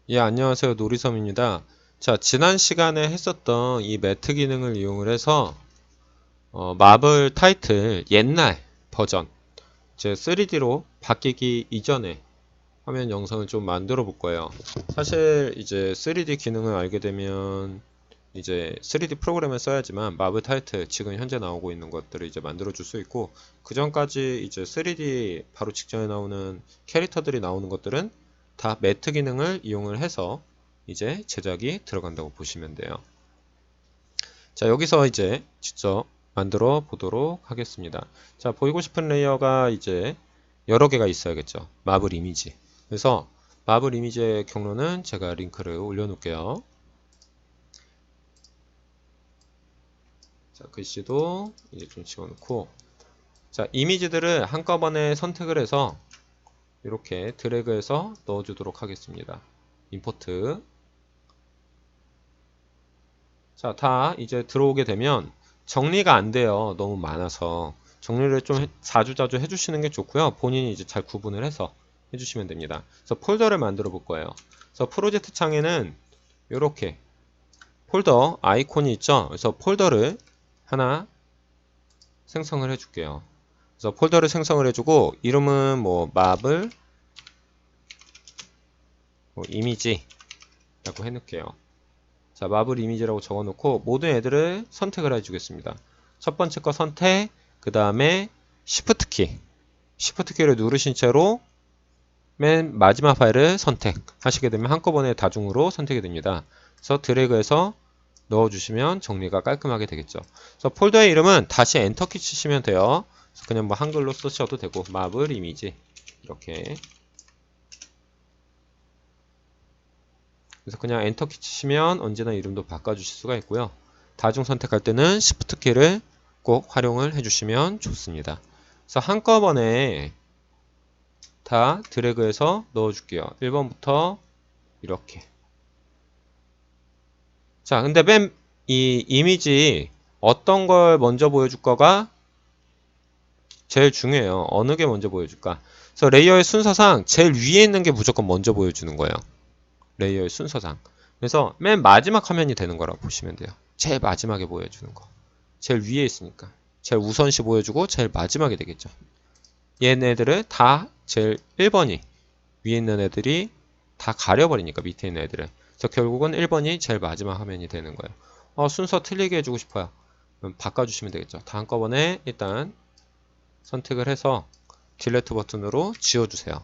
예, 안녕하세요. 노리섬입니다. 자, 지난 시간에 했었던 이 매트 기능을 이용을 해서 마블 타이틀 옛날 버전 제 3D로 바뀌기 이전에 화면 영상을 좀 만들어 볼 거예요. 사실 이제 3D 기능을 알게 되면 이제 3D 프로그램을 써야지만 마블 타이틀 지금 현재 나오고 있는 것들을 이제 만들어 줄 수 있고, 그 전까지 이제 3D 바로 직전에 나오는 캐릭터들이 나오는 것들은 다 매트 기능을 이용을 해서 이제 제작이 들어간다고 보시면 돼요. 자, 여기서 이제 직접 만들어 보도록 하겠습니다. 자, 보이고 싶은 레이어가 이제 여러 개가 있어야겠죠. 마블 이미지. 그래서 마블 이미지의 경로는 제가 링크를 올려놓을게요. 자, 글씨도 이제 좀 집어넣고, 자, 이미지들을 한꺼번에 선택을 해서 이렇게 드래그해서 넣어주도록 하겠습니다. 임포트. 자, 다 이제 들어오게 되면 정리가 안 돼요. 너무 많아서. 정리를 좀 자주자주 해주시는 게 좋고요. 본인이 이제 잘 구분을 해서 해주시면 됩니다. 그래서 폴더를 만들어 볼 거예요. 그래서 프로젝트 창에는 이렇게 폴더 아이콘이 있죠. 그래서 폴더를 하나 생성을 해줄게요. 그래서 폴더를 생성을 해주고, 이름은 뭐 마블 뭐 이미지라고 해놓을게요. 자, 마블 이미지라고 적어놓고 모든 애들을 선택을 해주겠습니다. 첫 번째 거 선택, 그 다음에 Shift 키, Shift 키를 누르신 채로 맨 마지막 파일을 선택하시게 되면 한꺼번에 다중으로 선택이 됩니다. 그래서 드래그해서 넣어주시면 정리가 깔끔하게 되겠죠. 그래서 폴더의 이름은 다시 엔터키 치시면 돼요. 그냥 뭐 한글로 쓰셔도 되고, 마블 이미지 이렇게. 그래서 그냥 엔터키 치시면 언제나 이름도 바꿔주실 수가 있고요. 다중 선택할 때는 Shift 키를 꼭 활용을 해주시면 좋습니다. 그래서 한꺼번에 다 드래그해서 넣어줄게요. 1번부터 이렇게. 자, 근데 맨 이 이미지 어떤 걸 먼저 보여줄 거가 제일 중요해요. 어느 게 먼저 보여줄까? 그래서 레이어의 순서상 제일 위에 있는 게 무조건 먼저 보여주는 거예요. 레이어의 순서상. 그래서 맨 마지막 화면이 되는 거라고 보시면 돼요. 제일 마지막에 보여주는 거. 제일 위에 있으니까. 제일 우선시 보여주고 제일 마지막에 되겠죠. 얘네들을 다 제일 1번이 위에 있는 애들이 다 가려버리니까, 밑에 있는 애들을. 그래서 결국은 1번이 제일 마지막 화면이 되는 거예요. 순서 틀리게 해주고 싶어요. 그럼 바꿔주시면 되겠죠. 다 한꺼번에 일단 선택을 해서 딜레트 버튼으로 지워주세요.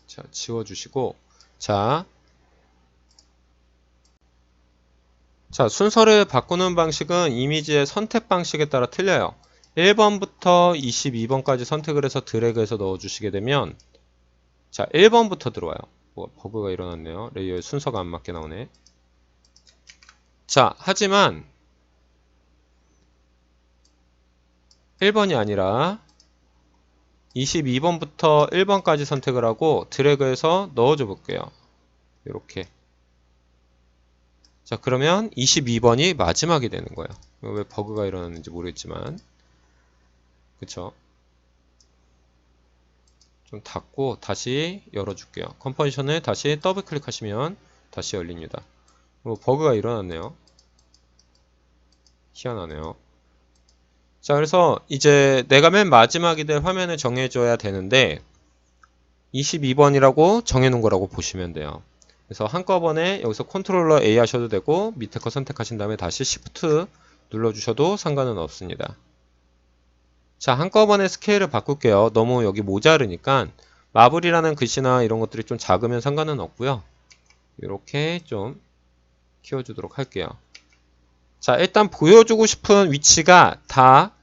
자, 지워주시고, 자, 순서를 바꾸는 방식은 이미지의 선택 방식에 따라 틀려요. 1번부터 22번까지 선택을 해서 드래그해서 넣어주시게 되면, 자, 1번부터 들어와요. 뭐 버그가 일어났네요. 레이어의 순서가 안 맞게 나오네. 자, 하지만 1번이 아니라 22번부터 1번까지 선택을 하고 드래그해서 넣어줘 볼게요. 이렇게. 자, 그러면 22번이 마지막이 되는 거예요. 왜 버그가 일어났는지 모르겠지만. 그쵸? 좀 닫고 다시 열어줄게요. 컴포지션을 다시 더블 클릭하시면 다시 열립니다. 버그가 일어났네요. 희한하네요. 자, 그래서 이제 내가 맨 마지막이 될 화면을 정해줘야 되는데 22번이라고 정해놓은 거라고 보시면 돼요. 그래서 한꺼번에 여기서 컨트롤러 A 하셔도 되고, 밑에 거 선택하신 다음에 다시 Shift 눌러주셔도 상관은 없습니다. 자, 한꺼번에 스케일을 바꿀게요. 너무 여기 모자르니까 마블이라는 글씨나 이런 것들이 좀 작으면 상관은 없고요. 이렇게 좀 키워주도록 할게요. 자, 일단 보여주고 싶은 위치가 다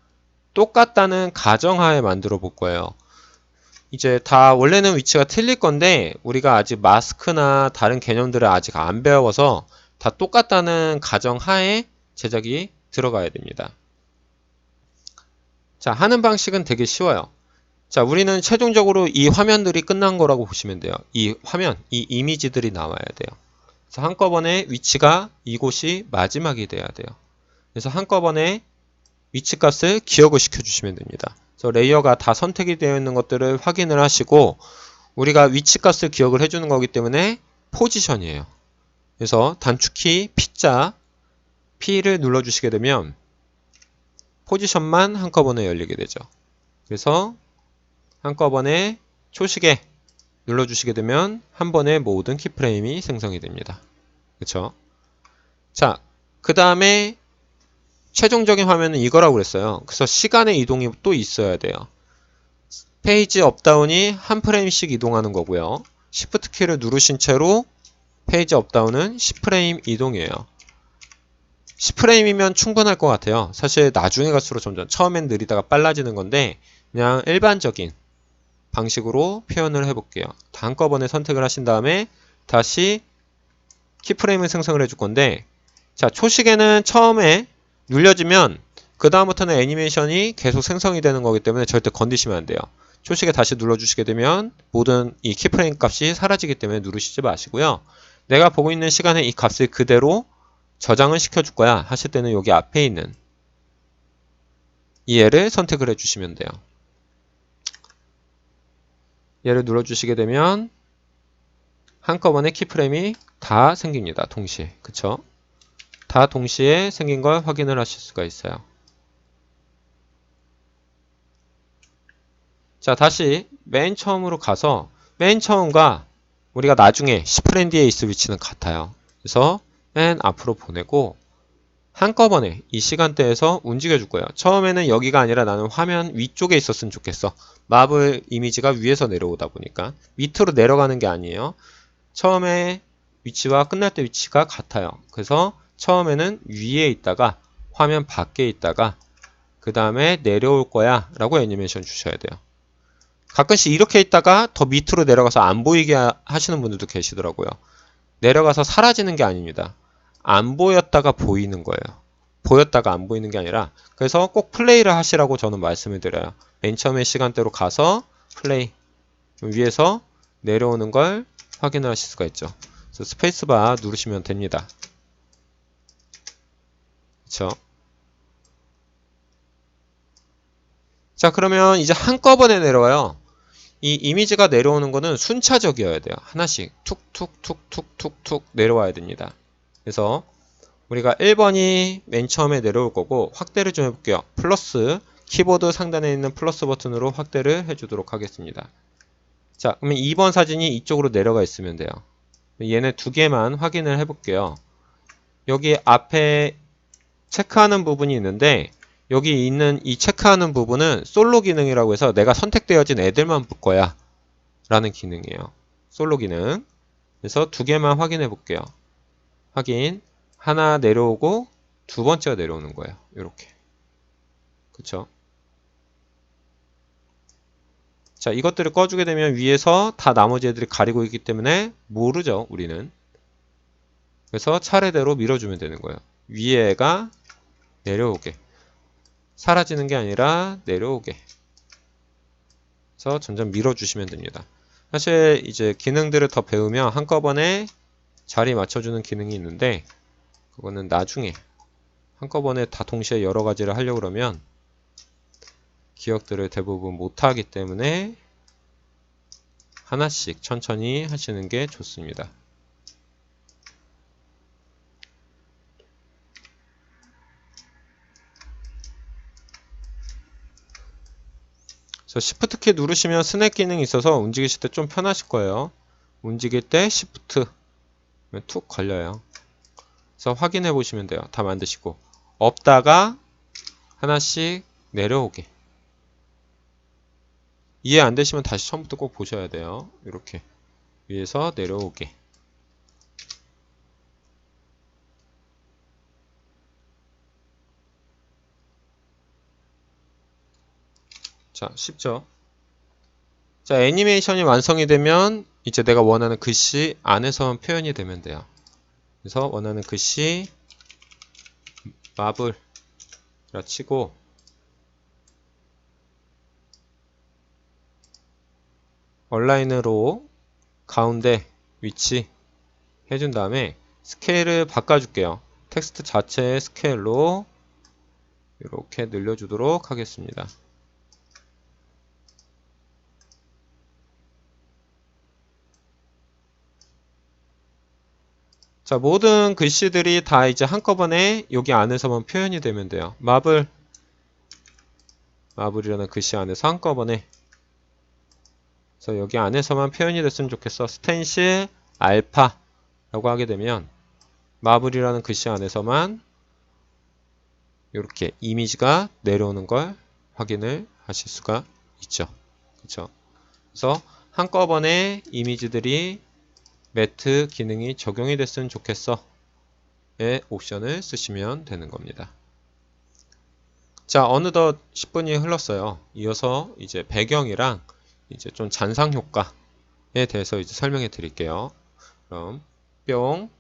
똑같다는 가정하에 만들어 볼 거예요. 이제 다 원래는 위치가 틀릴 건데 우리가 아직 마스크나 다른 개념들을 아직 안 배워서 다 똑같다는 가정하에 제작이 들어가야 됩니다. 자, 하는 방식은 되게 쉬워요. 자, 우리는 최종적으로 이 화면들이 끝난 거라고 보시면 돼요. 이 화면, 이 이미지들이 나와야 돼요. 그래서 한꺼번에 위치가 이곳이 마지막이 돼야 돼요. 그래서 한꺼번에 위치 값을 기억을 시켜주시면 됩니다. 그래서 레이어가 다 선택이 되어 있는 것들을 확인을 하시고 우리가 위치값을 기억을 해주는 거기 때문에 포지션이에요. 그래서 단축키 P자 P를 눌러주시게 되면 포지션만 한꺼번에 열리게 되죠. 그래서 한꺼번에 초시계 눌러주시게 되면 한 번에 모든 키프레임이 생성이 됩니다. 그쵸? 자, 그 다음에 최종적인 화면은 이거라고 그랬어요. 그래서 시간의 이동이 또 있어야 돼요. 페이지 업다운이 한 프레임씩 이동하는 거고요. Shift 키를 누르신 채로 페이지 업다운은 10프레임 이동이에요. 10프레임이면 충분할 것 같아요. 사실 나중에 갈수록 점점 처음엔 느리다가 빨라지는 건데 그냥 일반적인 방식으로 표현을 해볼게요. 다 한꺼번에 선택을 하신 다음에 다시 키프레임을 생성을 해줄 건데 자, 초시계는 처음에 눌려지면 그 다음부터는 애니메이션이 계속 생성이 되는 거기 때문에 절대 건드시면 안 돼요. 초시계 다시 눌러주시게 되면 모든 이 키프레임 값이 사라지기 때문에 누르시지 마시고요. 내가 보고 있는 시간에 이 값을 그대로 저장을 시켜줄 거야 하실 때는 여기 앞에 있는 이 얘를 선택을 해주시면 돼요. 얘를 눌러주시게 되면 한꺼번에 키프레임이 다 생깁니다. 동시에. 그쵸? 다 동시에 생긴 걸 확인을 하실 수가 있어요. 자, 다시 맨 처음으로 가서 맨 처음과 우리가 나중에 10프레임 뒤에 있을 위치는 같아요. 그래서 맨 앞으로 보내고 한꺼번에 이 시간대에서 움직여 줄 거예요. 처음에는 여기가 아니라 나는 화면 위쪽에 있었으면 좋겠어. 마블 이미지가 위에서 내려오다 보니까 밑으로 내려가는 게 아니에요. 처음에 위치와 끝날 때 위치가 같아요. 그래서 처음에는 위에 있다가 화면 밖에 있다가 그 다음에 내려올 거야 라고 애니메이션 주셔야 돼요. 가끔씩 이렇게 있다가 더 밑으로 내려가서 안 보이게 하시는 분들도 계시더라고요. 내려가서 사라지는 게 아닙니다. 안 보였다가 보이는 거예요. 보였다가 안 보이는 게 아니라 그래서 꼭 플레이를 하시라고 저는 말씀을 드려요. 맨 처음에 시간대로 가서 플레이 위에서 내려오는 걸 확인을 하실 수가 있죠. 그래서 스페이스바 누르시면 됩니다. 그쵸? 자, 그러면 이제 한꺼번에 내려와요. 이 이미지가 내려오는 거는 순차적이어야 돼요. 하나씩 툭툭툭툭툭툭 내려와야 됩니다. 그래서 우리가 1번이 맨 처음에 내려올 거고 확대를 좀 해볼게요. 플러스 키보드 상단에 있는 플러스 버튼으로 확대를 해주도록 하겠습니다. 자, 그러면 2번 사진이 이쪽으로 내려가 있으면 돼요. 얘네 두 개만 확인을 해볼게요. 여기 앞에 체크하는 부분이 있는데 여기 있는 이 체크하는 부분은 솔로 기능이라고 해서 내가 선택되어진 애들만 볼 거야 라는 기능이에요. 솔로 기능. 그래서 두 개만 확인해 볼게요. 확인. 하나 내려오고 두 번째가 내려오는 거예요. 이렇게. 그쵸? 자, 이것들을 꺼주게 되면 위에서 다 나머지 애들이 가리고 있기 때문에 모르죠, 우리는. 그래서 차례대로 밀어주면 되는 거예요. 위에 애가 내려오게. 사라지는 게 아니라 내려오게. 그래서 점점 밀어주시면 됩니다. 사실 이제 기능들을 더 배우면 한꺼번에 자리 맞춰주는 기능이 있는데 그거는 나중에 한꺼번에 다 동시에 여러 가지를 하려고 그러면 기억들을 대부분 못하기 때문에 하나씩 천천히 하시는 게 좋습니다. 그래서 Shift 키 누르시면 스냅 기능이 있어서 움직이실 때 좀 편하실 거예요. 움직일 때 Shift 툭 걸려요. 그래서 확인해 보시면 돼요. 다 만드시고 없다가 하나씩 내려오게. 이해 안 되시면 다시 처음부터 꼭 보셔야 돼요. 이렇게 위에서 내려오게. 자, 쉽죠? 자, 애니메이션이 완성이 되면 이제 내가 원하는 글씨 안에서만 표현이 되면 돼요. 그래서 원하는 글씨 마블이라 치고 얼라인으로 가운데 위치 해준 다음에 스케일을 바꿔줄게요. 텍스트 자체의 스케일로 이렇게 늘려주도록 하겠습니다. 자, 모든 글씨들이 다 이제 한꺼번에 여기 안에서만 표현이 되면 돼요. 마블이라는 글씨 안에서 한꺼번에. 그래서 여기 안에서만 표현이 됐으면 좋겠어. 스텐실 알파라고 하게 되면 마블이라는 글씨 안에서만 이렇게 이미지가 내려오는 걸 확인을 하실 수가 있죠. 그렇죠? 그래서 한꺼번에 이미지들이 매트 기능이 적용이 됐으면 좋겠어. 의 옵션을 쓰시면 되는 겁니다. 자, 어느덧 10분이 흘렀어요. 이어서 이제 배경이랑 이제 좀 잔상 효과에 대해서 이제 설명해 드릴게요. 그럼 뿅.